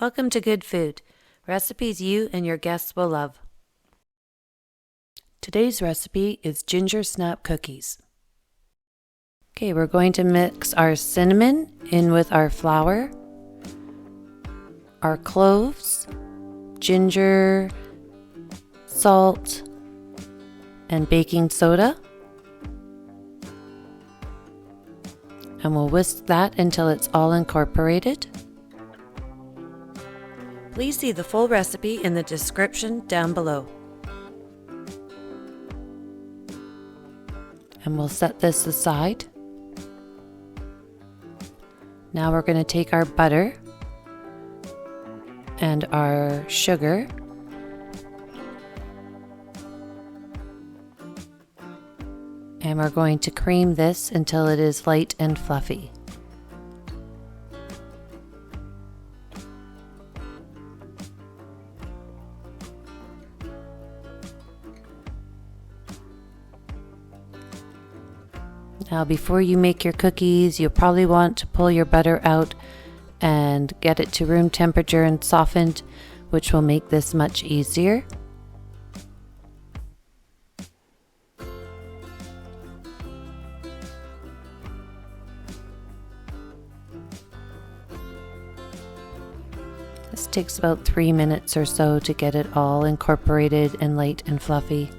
Welcome to Good Food, recipes you and your guests will love. Today's recipe is Gingersnap cookies. Okay, we're going to mix our cinnamon in with our flour, our cloves, ginger, salt, and baking soda. And we'll whisk that until it's all incorporated. Please see the full recipe in the description down below. And we'll set this aside. Now we're going to take our butter and our sugar and we're going to cream this until it is light and fluffy. Now before you make your cookies, you'll probably want to pull your butter out and get it to room temperature and softened, which will make this much easier. This takes about 3 minutes or so to get it all incorporated and light and fluffy.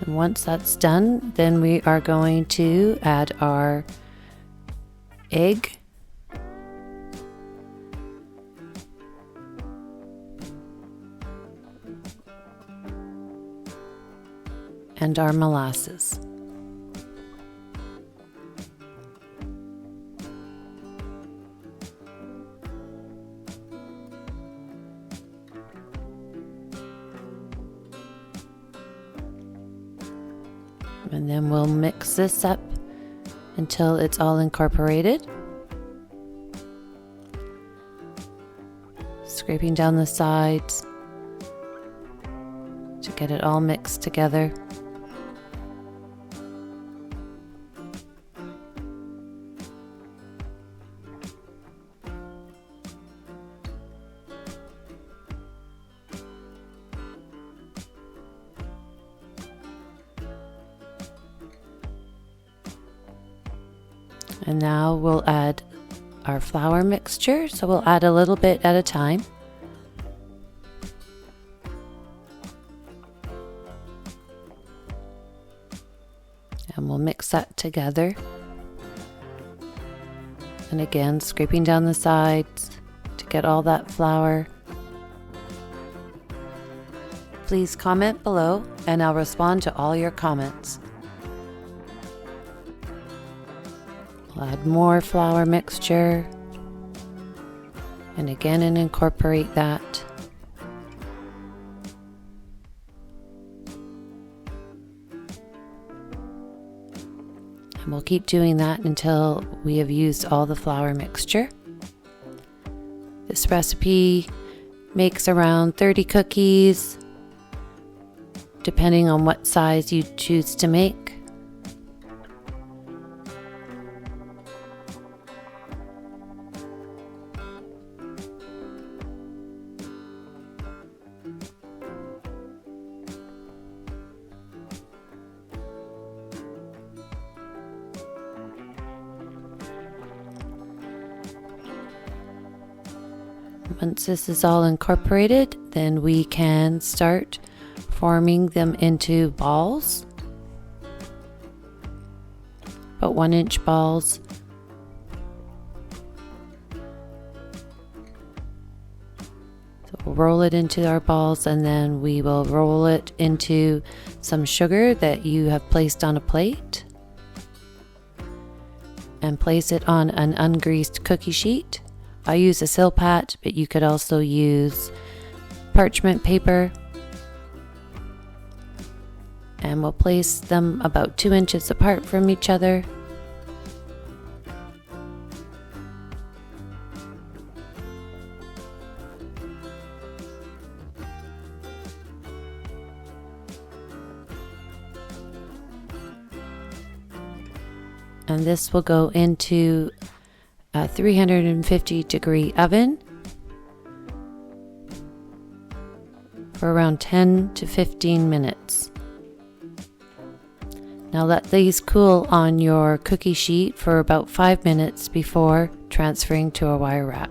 And once that's done, then we are going to add our egg, and our molasses. And then we'll mix this up until it's all incorporated. Scraping down the sides to get it all mixed together. And now we'll add our flour mixture, so we'll add a little bit at a time. And we'll mix that together. And again, scraping down the sides to get all that flour. Please comment below and I'll respond to all your comments. We'll add more flour mixture and again and incorporate that. And we'll keep doing that until we have used all the flour mixture. This recipe makes around 30 cookies, depending on what size you choose to make. Once this is all incorporated, then we can start forming them into balls, about 1-inch balls. So we'll roll it into our balls and then we will roll it into some sugar that you have placed on a plate and place it on an ungreased cookie sheet. I use a Silpat, but you could also use parchment paper. And we'll place them about 2 inches apart from each other. And this will go into a 350-degree oven for around 10 to 15 minutes. Now let these cool on your cookie sheet for about 5 minutes before transferring to a wire wrap.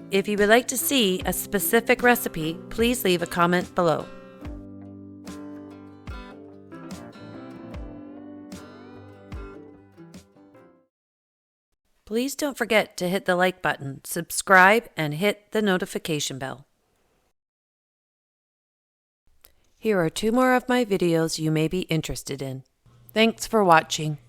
If you would like to see a specific recipe, please leave a comment below. Please don't forget to hit the like button, subscribe, and hit the notification bell. Here are 2 more of my videos you may be interested in. Thanks for watching.